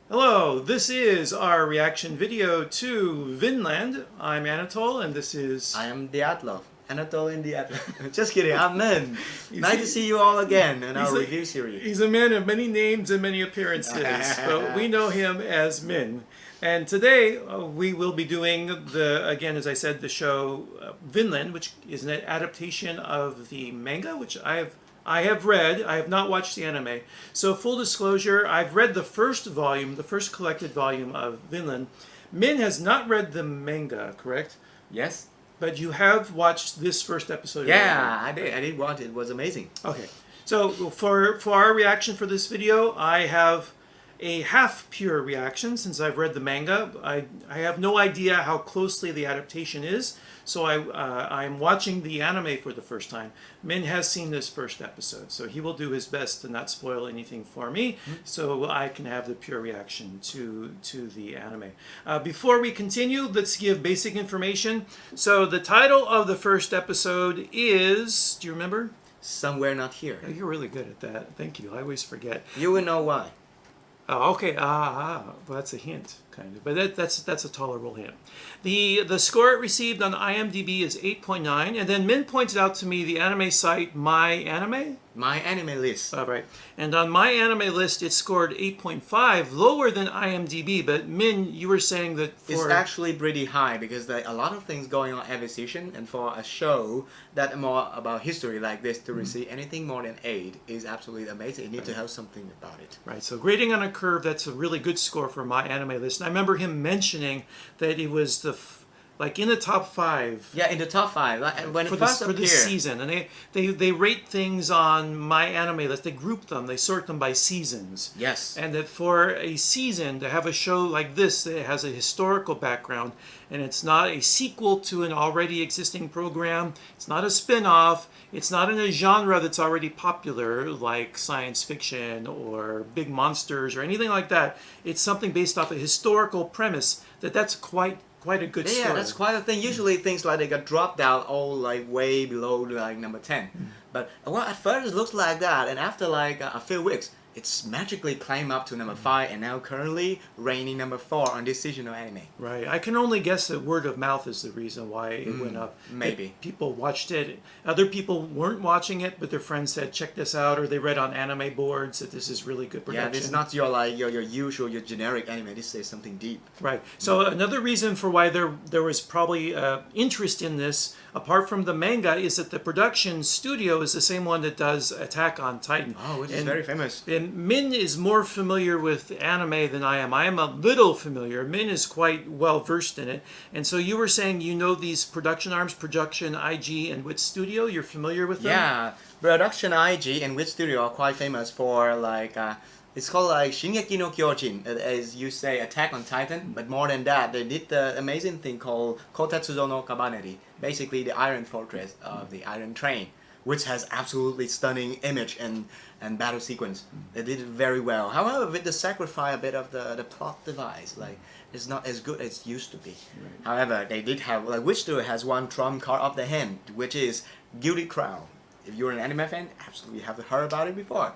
Hello, this is our reaction video to Vinland. I'm Anatole and this is... I am Diatlov. Anatole in Diatlov. Just kidding, I'm Min. Nice to he- see you all again in our a, review series. he's a man of many names and many appearances, but we know him as Min. And today we will be doing again, as I said, the show Vinland, which is an adaptation of the manga, which I have read. I have not watched the anime. So full disclosure, I've read the first volume, the first collected volume of Vinland. Min has not read the manga, correct? Yes? But you have watched this first episode. Yeah, I did. I did watch it. It was amazing. Okay. So for our reaction for this video, I have a half pure reaction since I've read the manga. I have no idea how closely the adaptation is, so I'm watching the anime for the first time. Min has seen this first episode, so he will do his best to not spoil anything for me, so I can have the pure reaction to the anime. Before we continue, let's give basic information. So the title of the first episode is, do you remember? Somewhere Not Here. Oh, you're really good at that. Thank you. I always forget. You will know why. Oh, okay. Well, that's a hint, kind of, but that's a tolerable hint. The score it received on IMDb is 8.9, and then Min pointed out to me the anime site My Anime. My anime list. All right, and on My Anime list it scored 8.5, lower than IMDb. But Min, you were saying that It's actually pretty high because there are a lot of things going on every season, and for a show that more about history like this to receive anything more than 8 is absolutely amazing. You need to have something about it. Right, so grading on a curve, that's a really good score for My Anime list. And I remember him mentioning that it was like in the top 5. Yeah, in the top 5. Like, when For it first this appeared. season, and they rate things on My Anime list. They group them, they sort them by seasons. Yes. And that for a season to have a show like this that has a historical background, and it's not a sequel to an already existing program, it's not a spin-off, it's not in a genre that's already popular like science fiction or big monsters or anything like that. It's something based off a historical premise that's quite a good story. Yeah, that's quite a thing. Usually things like they got dropped out all like way below like number 10. But well, at first it looks like that, and after like a few weeks, it's magically climbed up to number 5, and now currently reigning number 4 on this seasonal anime. Right. I can only guess that word of mouth is the reason why it went up. Maybe. People watched it. Other people weren't watching it, but their friends said, check this out, or they read on anime boards that this is really good production. Yeah, this is not your like your usual, your generic anime. This is something deep. Right. So another reason for why there was probably interest in this, apart from the manga, is that the production studio is the same one that does Attack on Titan. Oh, which is very famous. And Min is more familiar with anime than I am. I am a little familiar. Min is quite well versed in it. And so you were saying you know these production arms, Production IG and Wit Studio. You're familiar with them? Yeah, Production IG and Wit Studio are quite famous for like it's called like Shingeki no Kyojin, as you say, Attack on Titan. But more than that, they did the amazing thing called Kotetsudo no Kabaneri, basically the Iron Fortress of the Iron Train, which has absolutely stunning image and battle sequence. They did it very well. However, with the sacrifice a bit of the plot device, like it's not as good as it used to be. Right. However, they did have, like, which studio has one trump card of the hand, which is Guilty Crown. If you're an anime fan, absolutely have heard about it before.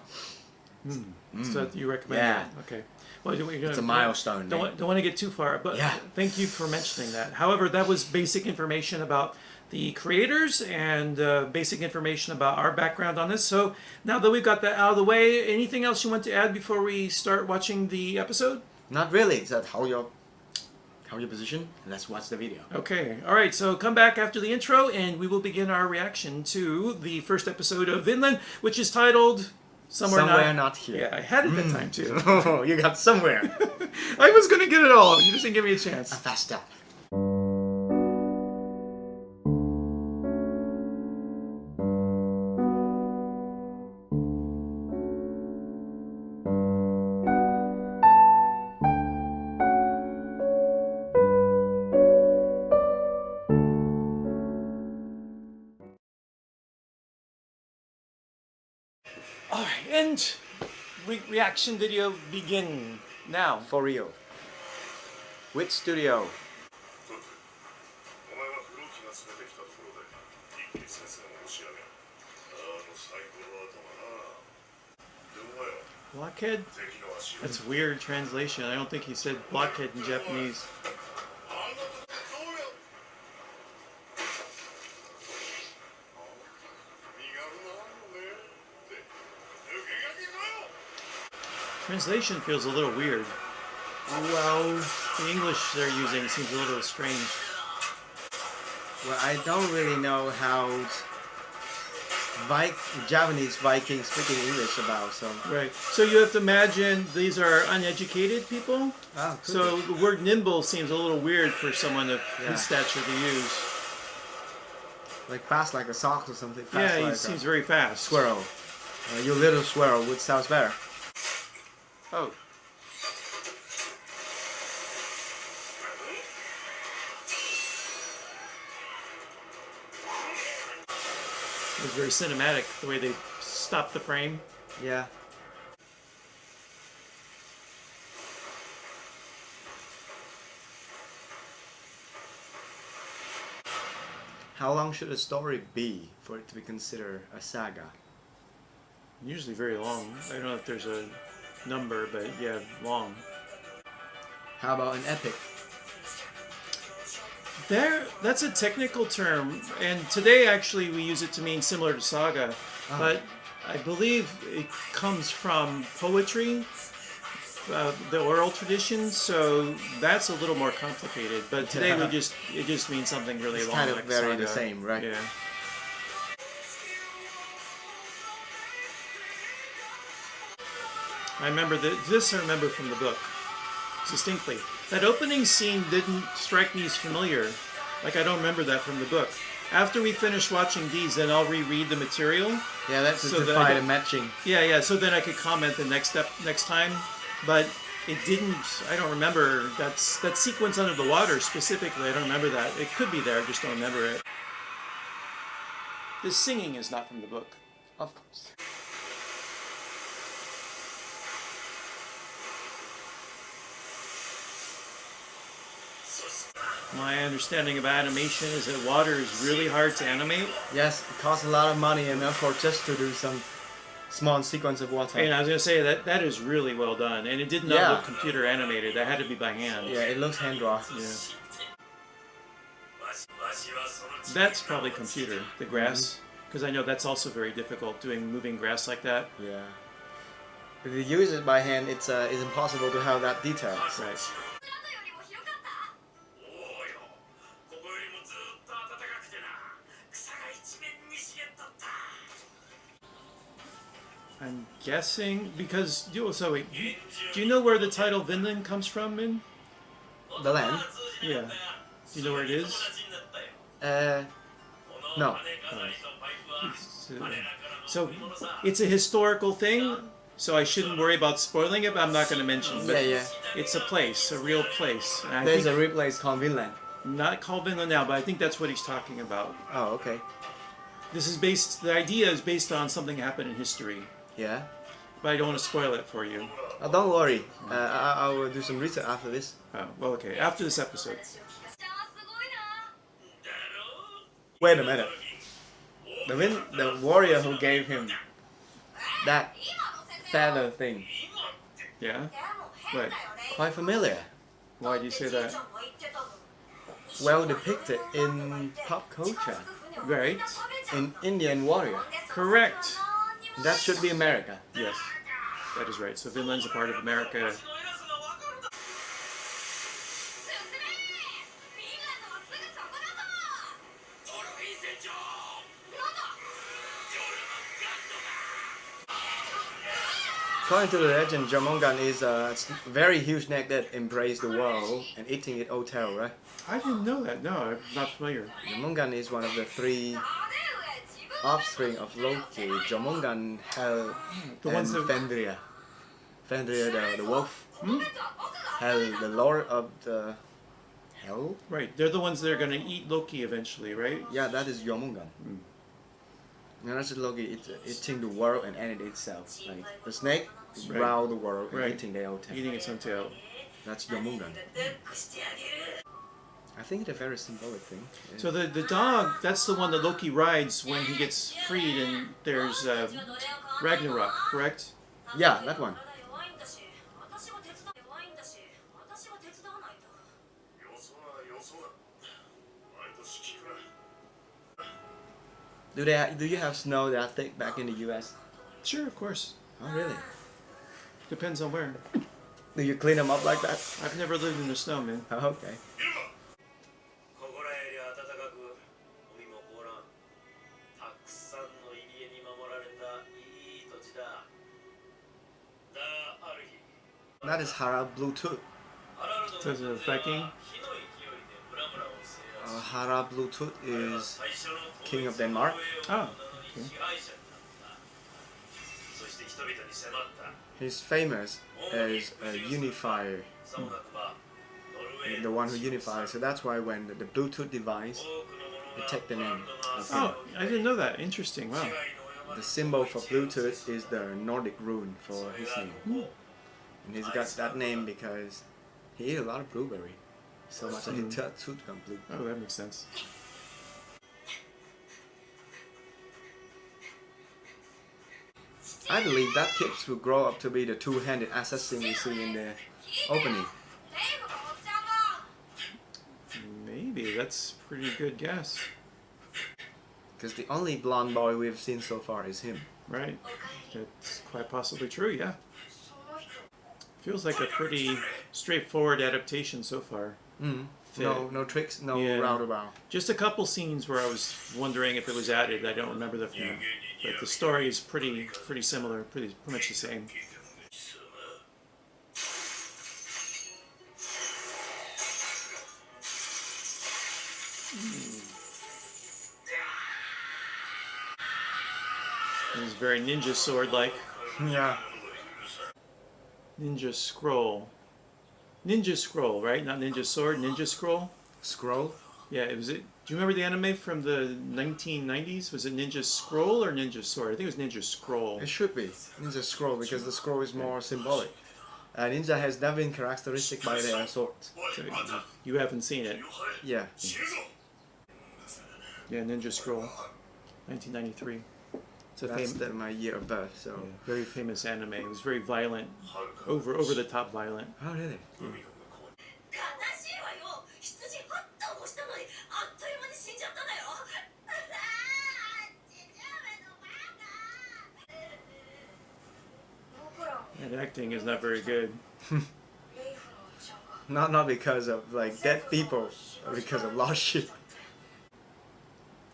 So you recommend Yeah. that? Okay. Well, It's a milestone. Don't want to get too far, but Yeah. thank you for mentioning that. However, that was basic information about the creators and basic information about our background on this. So now that we've got that out of the way, anything else you want to add before we start watching the episode? Not really. So hold your position and let's watch the video. Okay. All right. So come back after the intro and we will begin our reaction to the first episode of Vinland, which is titled Somewhere Not Here. Yeah, I had it that time too. Oh, you got somewhere. I was going to get it all. You just didn't give me a chance. Fast up. All right, and reaction video begin now. For real. Which studio? お前はフロキが連れてきたところで一気に先生を押し上げ最高の頭だなでもよ Blockhead? 敵の足を That's weird translation. I don't think he said blockhead in Japanese. あんなとこどうよ身軽なのねって抜け駆けかよ Translation feels a little weird. Well, the English they're using seems a little strange. Well, I don't really know how Japanese Vikings speaking English about, so. Right. So you have to imagine these are uneducated people. Oh, cool. So the word nimble seems a little weird for someone of Yeah. his stature to use. Like fast like a sock or something. Fast Yeah, he like seems a very fast. squirrel. You little squirrel, which sounds better. Oh. It was very cinematic the way they stopped the frame. Yeah. How long should a story be for it to be considered a saga? Usually very long. I don't know if there's a number, but yeah, long. How about an epic? That's a technical term, and today actually we use it to mean similar to saga, but I believe it comes from poetry, the oral tradition, so that's a little more complicated. But today Yeah. it just means something really It's long, kind of like very saga. the same, right? Yeah. I remember this. I remember from the book distinctly. That opening scene didn't strike me as familiar. Like I don't remember that from the book. After we finish watching these, then I'll reread the material. Yeah, that's So to that I find don't- a matching. Yeah. So then I could comment the next time. But it didn't. I don't remember that sequence under the water specifically. I don't remember that. It could be there. I just don't remember it. The singing is not from the book. Of course. My understanding of animation is that water is really hard to animate. Yes, it costs a lot of money and effort just to do some small sequence of water. And I was going to say that is really well done, and it did not Yeah. look computer animated. That had to be by hand. Yeah, it looks hand drawn. Yeah. That's probably computer. The grass, because I know that's also very difficult doing moving grass like that. Yeah. If you use it by hand, it's impossible to have that detail. Right. おうよここよりもずっと暖かくてな草が一面に茂っとった I'm guessing because so wait, do you know where the title Vinland comes from? In The land? yeah, do you know where it is? No. So it's a historical thing. So I shouldn't worry about spoiling it, but I'm not going to mention it. But Yeah. it's a place, a real place. And I There's think, a real place called Vinland. not called Vinland now, but I think that's what he's talking about. Oh, okay. This is the idea is based on something that happened in history, Yeah. but I don't want to spoil it for you. Oh, don't worry. I will do some research after this. Oh, well, okay, after this episode. Wait a minute. The warrior who gave him that feather thing, Yeah? Right. quite familiar. Why do you say that? Well depicted in pop culture. Right. In Indian warrior. Correct. That should be America. Yes, that is right. So Vinland's a part of America. According to the legend, Jormungand is a very huge snake that embraced the world and eating it all tail, right? I didn't know that. No, I'm not familiar. Jormungand is one of the three offspring of Loki. Jormungand, Hel, The and ones that- Fenrir. Fenrir, the wolf. Hmm? Hel, the lord of the hell? Right. They're the ones that are going to eat Loki eventually, right? Yeah, that is Jormungand. And that's Loki eating the world and ending itself. Like the snake Right. round the world and Right. eating their own tail. Eating its own tail. That's Jormungand. I think it's a very symbolic thing. Yeah. So the dog, that's the one that Loki rides when he gets freed, and there's Ragnarok, correct? Yeah, that one. よそはよそだ。毎年聞くな。Do you have snow that thick back in the U.S.? Sure, of course. Oh, really? Depends on where. Do you clean them up like that? I've never lived in the snow, man. Oh, okay. ここらより暖かく、海も凍らん。たくさんの入り江に守られたいい土地だ。だがある日、 That is Hara Bluetooth. ハラルドの Says it's affecting. 火の勢いで村々を制圧し、 Hara Bluetooth 彼は is 最初の King of Denmark. あ統一を名乗り支配者になった。そして人々に迫った。 he's famous as a unifier, さもなくば、ノルウェー the one who unifies. So that's why when the Bluetooth device, 多くの者が they take the name of Oh, him. I didn't know that. Interesting. Wow. The symbol for Bluetooth is the Nordic rune for his name. And he's got that name because he ate a lot of blueberry. So much that his tooth got blue. Oh, that makes sense. I believe that kids will grow up to be the two-handed assassin we see in the opening. Maybe that's a pretty good guess. Because the only blonde boy we've seen so far is him. Right. That's quite possibly true, yeah. Feels like a pretty straightforward adaptation so far. Mm. The- No tricks, no Yeah. roundabout. Just a couple scenes where I was wondering if it was added. I don't remember the film. But the story is pretty similar, pretty much the same. It was very ninja sword-like. Yeah. Ninja scroll. Ninja scroll, right? Not ninja sword, ninja scroll. Scroll? Yeah, it was it. Do you remember the anime from the 1990s? Was it Ninja Scroll or Ninja Sword? I think it was Ninja Scroll. It should be Ninja Scroll because the scroll is more symbolic. Ninja has that been characteristic by their swords. So you haven't seen it. Yeah. Yeah, Ninja Scroll, 1993. It's a That's famous, my year of birth, so. very famous anime. It was very violent, over the top violent. Oh, really? 悲しいわよ。羊8頭もしたのにあっという間に死んじゃったのよ。And acting is not very good. Not because of like dead people, but because of lost sheep.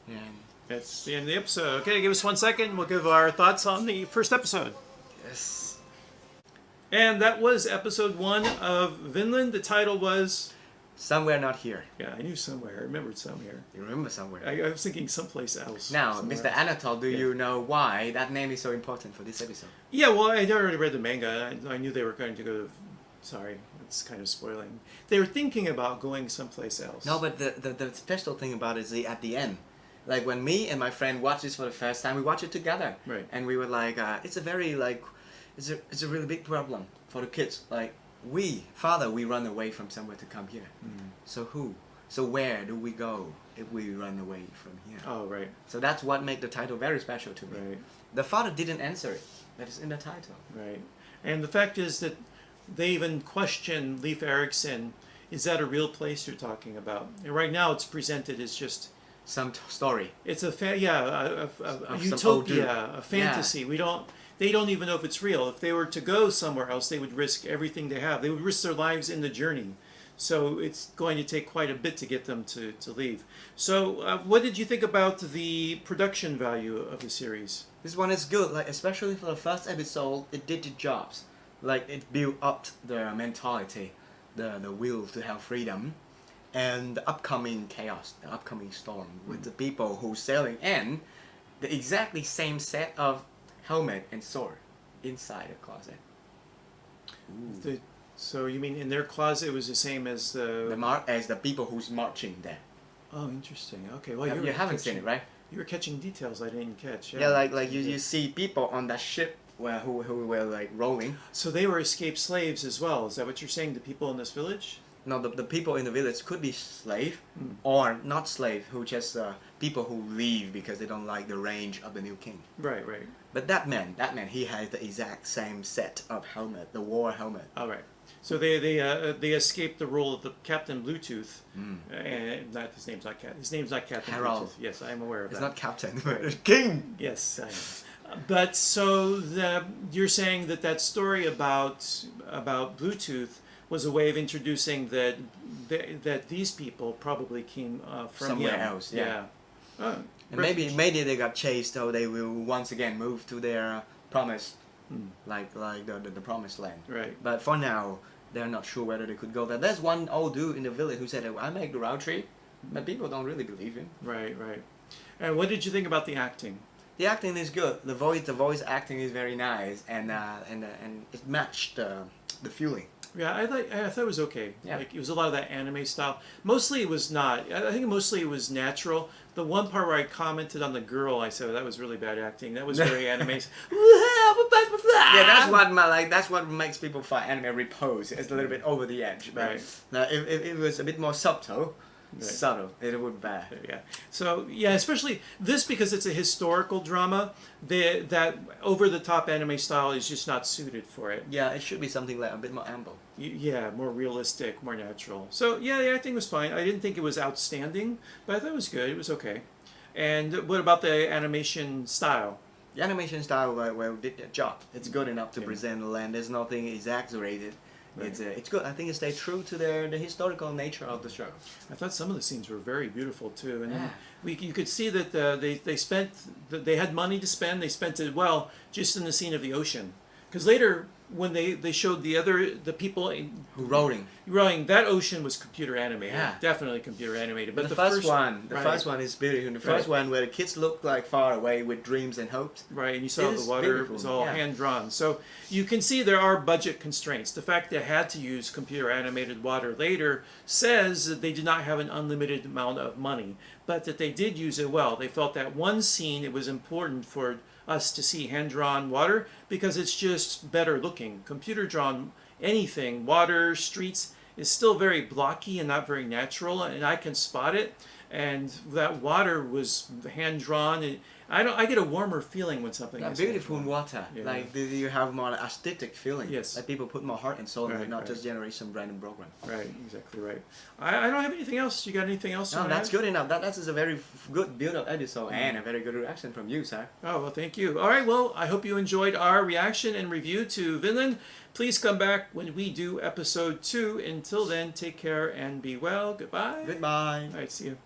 And That's the end of the episode. Okay, give us 1 second. We'll give our thoughts on the first episode. yes. And that was episode 1 of Vinland. The title was... Somewhere not here. Yeah, I knew somewhere. I remembered somewhere. You remember somewhere. I was thinking someplace else. Now, somewhere Mr. else. Anatol, do you know why that name is so important for this episode? Yeah, well, I already read the manga. I knew they were going to go to... Sorry, it's kind of spoiling. They were thinking about going someplace else. No, but the special thing about it is at the end. Like when me and my friend watched this for the first time, we watched it together. Right. And we were like, it's a very like, it's a really big problem for the kids. Like we run away from somewhere to come here. So where do we go if we run away from here? Oh, right, So that's what made the title very special to me. right, The father didn't answer it. That is in the title. right. And the fact is that they even question Leif Erikson. Is that a real place you're talking about? And right now it's presented as just... Some story. It's a a Of some old dude. utopia, a fantasy. They don't even know if it's real. If they were to go somewhere else, they would risk everything they have. They would risk their lives in the journey. So it's going to take quite a bit to get them to leave. So what did you think about the production value of the series? This one is good, like especially for the first episode, it did the jobs. Like it built up the mentality, the will to have freedom, and the upcoming chaos, the upcoming storm with the people who sailing, and the exactly same set of helmet and sword inside the closet. So you mean in their closet it was the same as As the people who's marching there. Oh, interesting. Okay, well You haven't seen it, right? You were catching details I didn't catch. Yeah, like you see people on that ship who were like rowing. So they were escaped slaves as well. Is that what you're saying? The people in this village? no, the people in the village could be slave or not slave, who just people who leave because they don't like the range of the new king. Right, right. But that man, he had the exact same set of helmet, the war helmet. All right. So they escaped the role of the Captain Bluetooth, and not his name's not His name's not Captain Harold. Bluetooth. Yes, I am aware of It's that. not captain, but it's king. Yes, I am. But so you're saying that story about Bluetooth was a way of introducing that these people probably came from Somewhere him. else, yeah. Oh, And maybe they got chased, so they will once again move to their promise, like the promised land. Right. But for now, they're not sure whether they could go there. There's one old dude in the village who said, "I make the round trip," but people don't really believe him. Right, right. And what did you think about the acting? The acting is good. The voice acting is very nice, and it matched the feeling. Yeah, I thought it was okay. Yeah. Like it was a lot of that anime style. Mostly it was not. I think mostly it was natural. The one part where I commented on the girl, I said that was really bad acting. That was very anime. Yeah, that's what makes people find anime repose. It's a little bit over the edge. But Right. if it was a bit more subtle, Right. it would be bad. Yeah. So yeah, especially this because it's a historical drama. That over the top anime style is just not suited for it. Yeah, it should be something like a bit more ample. Yeah, more realistic, more natural. So yeah, the acting was fine. I didn't think it was outstanding, but I thought it was good. It was okay. And what about the animation style? The animation style did their job. It's good enough to Yeah. present the land. There's nothing exaggerated. Right. It's good. I think it stayed true to the historical nature of the show. I thought some of the scenes were very beautiful too, and Yeah. you could see that they had money to spend. They spent it well just in the scene of the ocean, because later when they showed the people Who rowing? rowing, that ocean was computer animated, Yeah. definitely computer animated. But the first one, right, first one is beautiful. The first one where the kids look like far away with dreams and hopes. right, and you saw It the is water beautiful, was all yeah. hand drawn. So you can see there are budget constraints. The fact they had to use computer animated water later says that they did not have an unlimited amount of money, but that they did use it well. They felt that one scene it was important for us to see hand drawn water because it's just better looking. Computer drawn anything, water, streets, is still very blocky and not very natural, and I can spot it. And that water was hand drawn, and I get a warmer feeling when something is Beautiful hand-drawn. water. Yeah. Like you have more aesthetic feeling. Yes. Like people put more heart and soul in Right, it, not right. just generate some random program. Right, exactly right. I don't have anything else. You got anything else? you No, wanna that's add? good enough. That is a very good build-up episode and a very good reaction from you, sir. Oh, well, thank you. All right, well, I hope you enjoyed our reaction and review to Vinland. Please come back when we do episode 2. Until then, take care and be well. Goodbye. Goodbye. All right, see you.